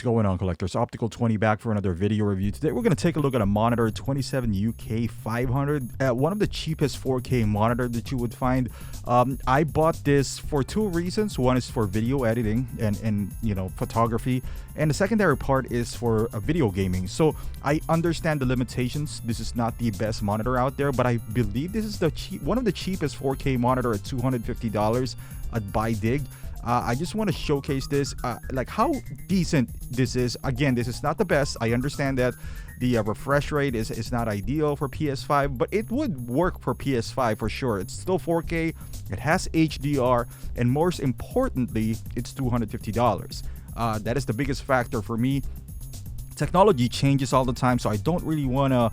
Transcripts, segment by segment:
going on, collectors? Optical 20 back for another video review. Today we're going to take a look at a monitor, 27UK500, one of the cheapest 4K monitor that you would find. I bought this for two reasons. One is for video editing and you know, photography, and the secondary part is for video gaming. So I understand the limitations. This is not the best monitor out there, but I believe this is the one of the cheapest 4K monitor at $250 at BuyDig. I just want to showcase this, like how decent this is. Again, this is not the best. I understand that the refresh rate is not ideal for PS5, but it would work for PS5 for sure. It's still 4K, it has HDR, and most importantly, it's $250. That is the biggest factor for me. Technology changes all the time, so I don't really want to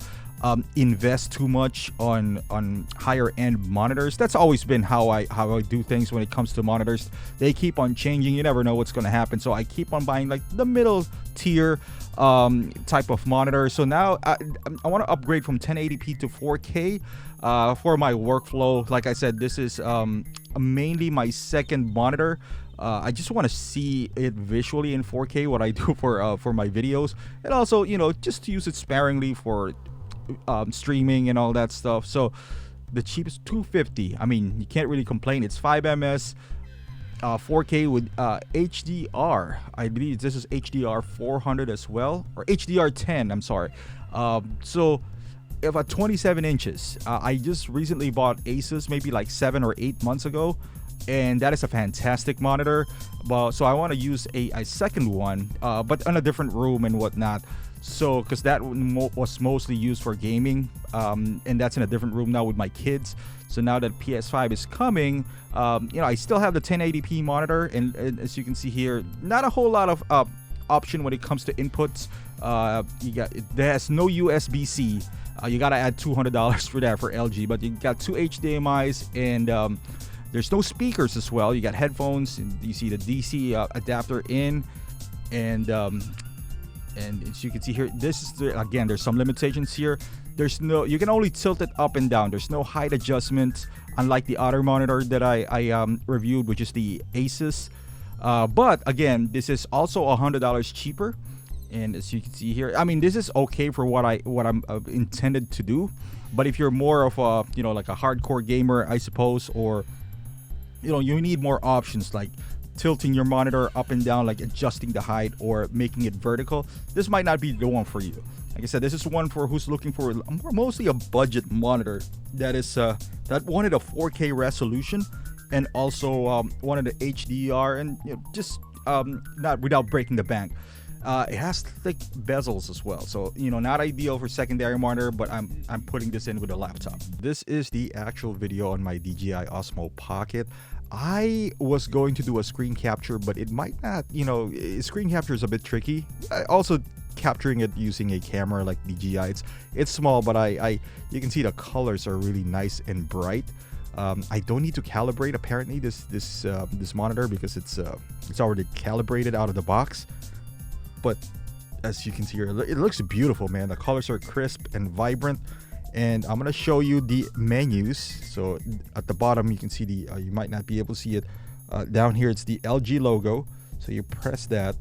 invest too much on higher end monitors. That's always been how I do things when it comes to monitors. They keep on changing. You never know what's going to happen, so I keep on buying like the middle tier type of monitor. So now I want to upgrade from 1080p to 4K for my workflow. Like I said, this is mainly my second monitor. I just want to see it visually in 4K, what I do for my videos, and also, you know, just to use it sparingly for streaming and all that stuff. So the cheapest $250. I mean, you can't really complain. It's 5ms, 4K with HDR. I believe this is HDR 400 as well, or HDR 10. I'm sorry. So if at 27 inches, I just recently bought Asus maybe like 7 or 8 months ago, and that is a fantastic monitor. Well, so I want to use a second one, but in a different room and whatnot. So because that was mostly used for gaming, and that's in a different room now with my kids. So now that PS5 is coming, you know, I still have the 1080p monitor, and as you can see here, not a whole lot of option when it comes to inputs. There has no USB-C. You gotta add $200 for that for LG, but you got 2 HDMI's, and there's no speakers as well. You got headphones, and you see the DC adapter in, and as you can see here, this is again, there's some limitations here. There's no, you can only tilt it up and down. There's no height adjustment, unlike the other monitor that I reviewed, which is the Asus. But again, this is also $100 cheaper, and as you can see here, I mean, this is okay for what I'm intended to do. But if you're more of a, you know, like a hardcore gamer, I suppose, or you know, you need more options like tilting your monitor up and down, like adjusting the height or making it vertical, this might not be the one for you. Like I said, this is one for who's looking for mostly a budget monitor that is that wanted a 4K resolution, and also wanted the HDR, and you know, just not without breaking the bank. It has thick bezels as well, so you know, not ideal for secondary monitor, but I'm putting this in with a laptop. This is the actual video on my DJI Osmo Pocket. I was going to do a screen capture, but it might not, you know, screen capture is a bit tricky. Also capturing it using a camera like DJI, it's small, but you can see the colors are really nice and bright. I don't need to calibrate apparently this monitor, because it's already calibrated out of the box. But as you can see here, it looks beautiful, man. The colors are crisp and vibrant. And I'm gonna show you the menus. So at the bottom you can see the you might not be able to see it down here, it's the LG logo. So you press that.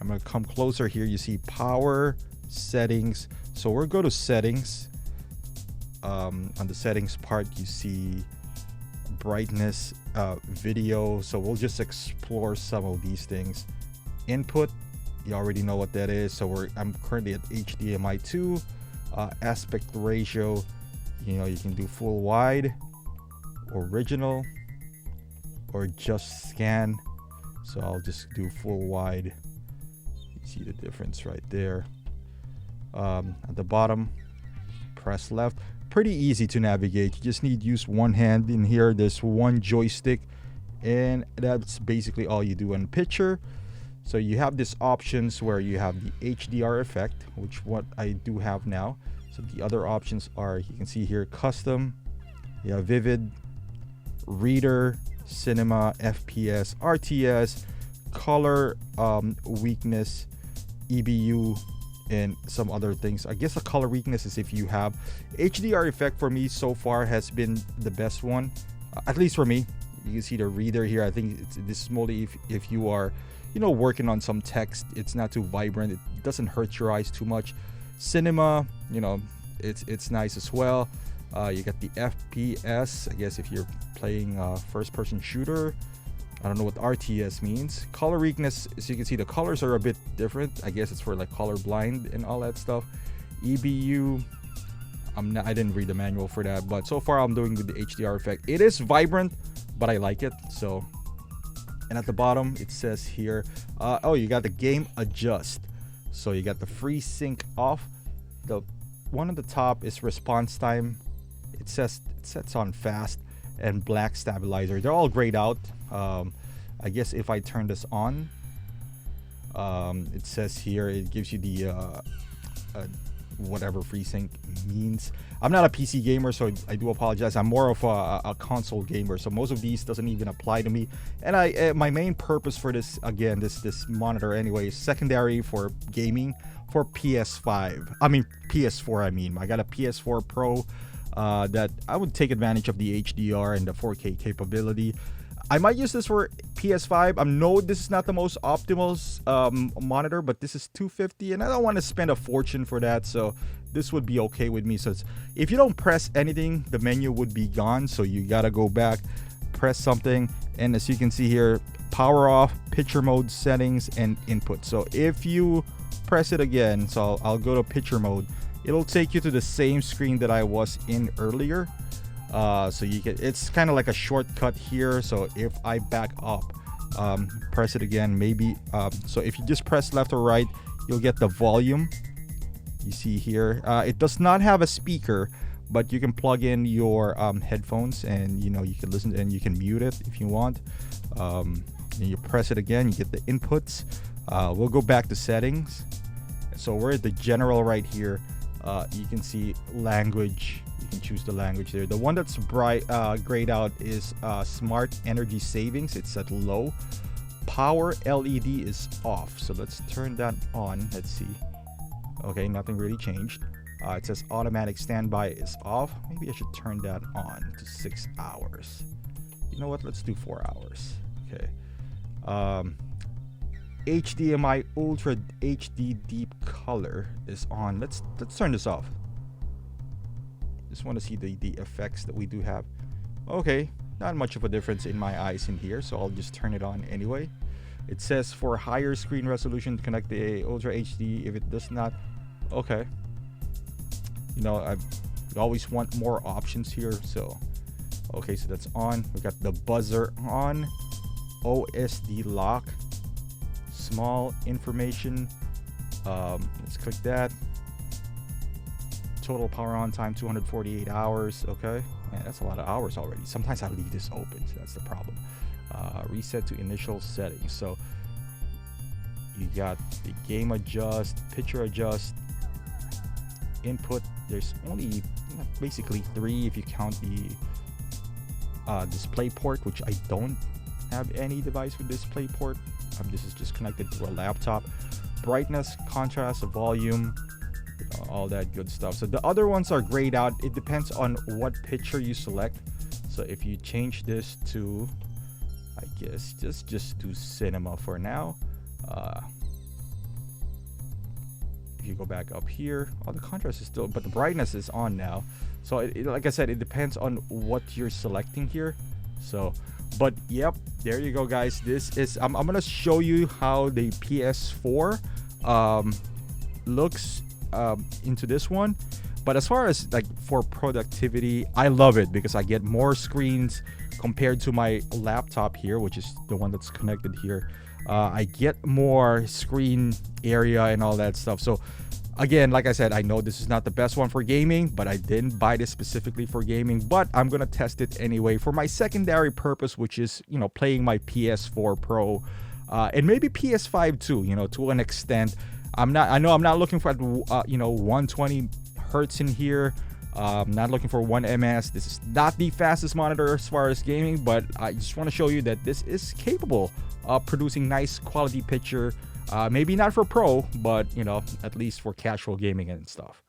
I'm gonna come closer here. You see power, settings. So we'll go to settings. On the settings part, you see brightness, video. So we'll just explore some of these things. Input, you already know what that is. So I'm currently at HDMI 2. Aspect ratio, you know, you can do full wide, original, or just scan. So I'll just do full wide. You see the difference right there. At the bottom, press left. Pretty easy to navigate. You just need to use one hand in here. There's one joystick, and that's basically all you do. In picture, so you have these options where you have the HDR effect, which what I do have now. So the other options are, you can see here, custom, you have vivid, reader, cinema, FPS, RTS, color, weakness, EBU, and some other things. I guess the color weakness is if you have HDR effect. For me so far has been the best one, at least for me. You can see the reader here. I think this is mostly if you are working on some text. It's not too vibrant. It doesn't hurt your eyes too much. Cinema, it's nice as well. You got the FPS, I guess if you're playing first-person shooter. I don't know what RTS means. Color weakness, as you can see, the colors are a bit different. I guess it's for like color blind and all that stuff. EBU, I didn't read the manual for that, but so far I'm doing with the HDR effect. It is vibrant, but I like it. So, and at the bottom it says here, you got the game adjust. So you got the FreeSync off. The one on the top is response time. It sets on fast and black stabilizer. They're all grayed out. I guess if I turn this on, it says here it gives you the whatever FreeSync means. I'm not a PC gamer, so I do apologize. I'm more of a console gamer, so most of these doesn't even apply to me. And my main purpose for this, again, this monitor anyway, is secondary for gaming for PS4. I got a PS4 Pro that I would take advantage of the HDR and the 4K capability. I might use this for PS5. I know this is not the most optimal monitor, but this is $250 and I don't want to spend a fortune for that, so this would be okay with me. So if you don't press anything, the menu would be gone, so you gotta go back, press something, and as you can see here, power off, picture mode, settings, and input. So if you press it again, so I'll go to picture mode, it'll take you to the same screen that I was in earlier. So you can, it's kind of like a shortcut here. So if I back up, press it again, maybe, so if you just press left or right, you'll get the volume. You see here, it does not have a speaker, but you can plug in your headphones, and you can listen, and you can mute it if you want. And you press it again, you get the inputs. We'll go back to settings. So we're at the general right here. You can see language. You can choose the language there. The one that's grayed out is smart energy savings. It's at low. Power LED is off. So let's turn that on. Let's see. Okay, nothing really changed. It says automatic standby is off. Maybe I should turn that on to 6 hours. You know what? Let's do 4 hours. Okay. HDMI Ultra HD Deep Color is on. Let's turn this off. Just want to see the effects that we do have. Okay, not much of a difference in my eyes in here, so I'll just turn it on anyway. It says for higher screen resolution, connect the Ultra HD. If it does not, okay. I always want more options here, so okay, so that's on. We got the buzzer on. OSD lock. Small information. Let's click that. Total power on time 248 hours. Okay, man, that's a lot of hours already. Sometimes I leave this open, so that's the problem. Reset to initial settings. So you got the game adjust, picture adjust, input. There's only basically 3 if you count the display port, which I don't have any device with display port. This is just connected to a laptop. Brightness, contrast, volume, all that good stuff. So the other ones are grayed out. It depends on what picture you select. So if you change this to, I guess just do cinema for now. If you go back up here, the contrast is still, but the brightness is on now. So like I said, it depends on what you're selecting here. So, but yep, there you go, guys. This is I'm gonna show you how the PS4 looks into this one. But as far as like for productivity, I love it because I get more screens compared to my laptop here, which is the one that's connected here. I get more screen area and all that stuff. So again, like I said, I know this is not the best one for gaming, but I didn't buy this specifically for gaming, but I'm gonna test it anyway for my secondary purpose, which is playing my PS4 Pro and maybe PS5 too, to an extent. I know I'm not looking for 120 hertz in here. I'm not looking for 1 ms. This is not the fastest monitor as far as gaming, but I just want to show you that this is capable of producing nice quality picture. Maybe not for pro, but at least for casual gaming and stuff.